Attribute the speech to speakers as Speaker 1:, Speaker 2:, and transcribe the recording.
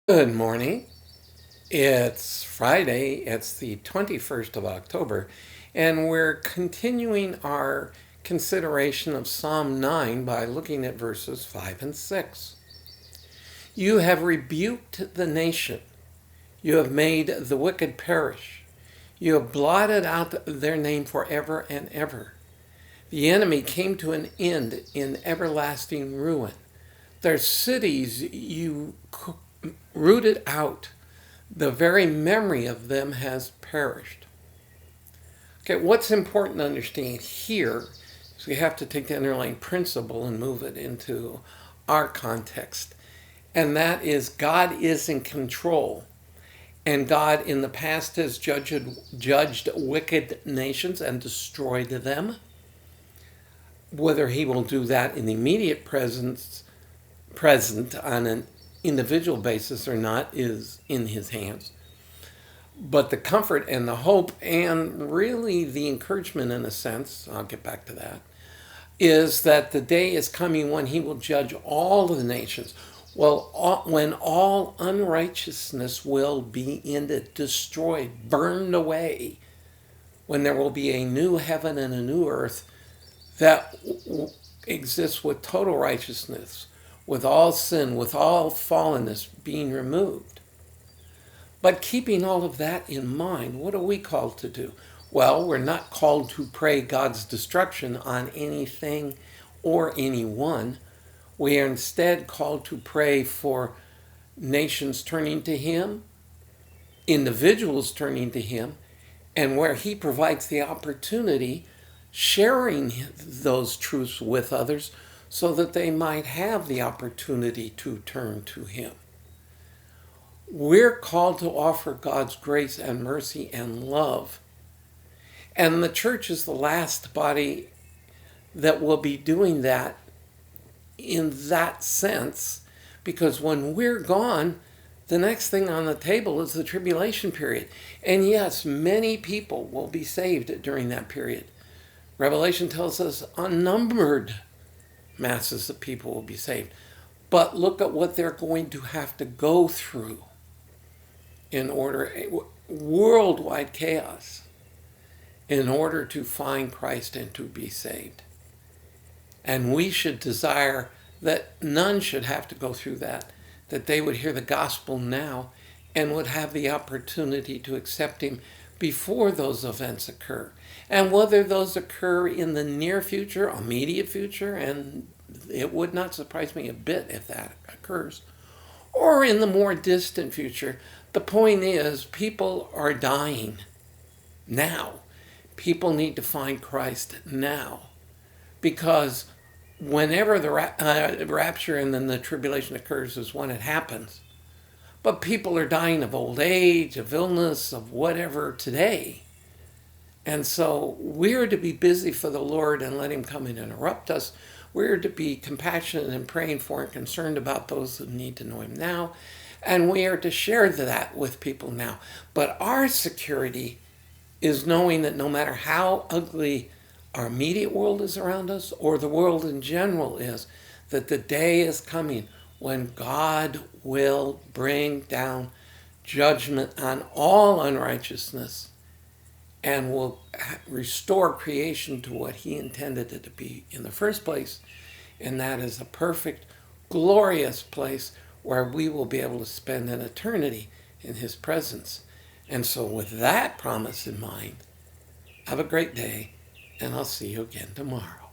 Speaker 1: Good morning. It's Friday, it's the 21st of October, and we're continuing our consideration of Psalm 9 by looking at verses 5 and 6. You have rebuked the nation, you have made the wicked perish, you have blotted out their name forever and ever. The enemy came to an end in everlasting ruin. Their cities you rooted out. The very memory of them has perished. Okay, what's important to understand here is we have to take the underlying principle and move it into our context. And that is God is in control. And God in the past has judged wicked nations and destroyed them. Whether he will do that in the immediate present on an individual basis or not is in his hands. But the comfort and the hope and really the encouragement, in a sense, I'll get back to that, is that the day is coming when he will judge all the nations. Well, when all unrighteousness will be ended, destroyed, burned away, when there will be a new heaven and a new earth that exists with total righteousness, with all sin, with all fallenness being removed. But keeping all of that in mind, what are we called to do? Well, we're not called to pray God's destruction on anything or anyone. We are instead called to pray for nations turning to Him, individuals turning to Him, and where He provides the opportunity, sharing those truths with others so that they might have the opportunity to turn to Him. We're called to offer God's grace and mercy and love. And the church is the last body that will be doing that in that sense, because when we're gone, the next thing on the table is the tribulation period. And yes, many people will be saved during that period. Revelation tells us unnumbered masses of people will be saved. But look at what they're going to have to go through in order, worldwide chaos, in order to find Christ and to be saved. And we should desire that none should have to go through that they would hear the gospel now and would have the opportunity to accept Him before those events occur. And whether those occur in the near future, immediate future, and it would not surprise me a bit if that occurs, or in the more distant future, the point is people are dying now. People need to find Christ now, because whenever the rapture and then the tribulation occurs is when it happens. But people are dying of old age, of illness, of whatever today. And so we're to be busy for the Lord and let Him come and interrupt us. We're to be compassionate and praying for and concerned about those who need to know Him now. And we are to share that with people now. But our security is knowing that no matter how ugly our immediate world is around us, or the world in general is, that the day is coming when God will bring down judgment on all unrighteousness and will restore creation to what He intended it to be in the first place. And that is a perfect, glorious place where we will be able to spend an eternity in His presence. And so with that promise in mind, have a great day, and I'll see you again tomorrow.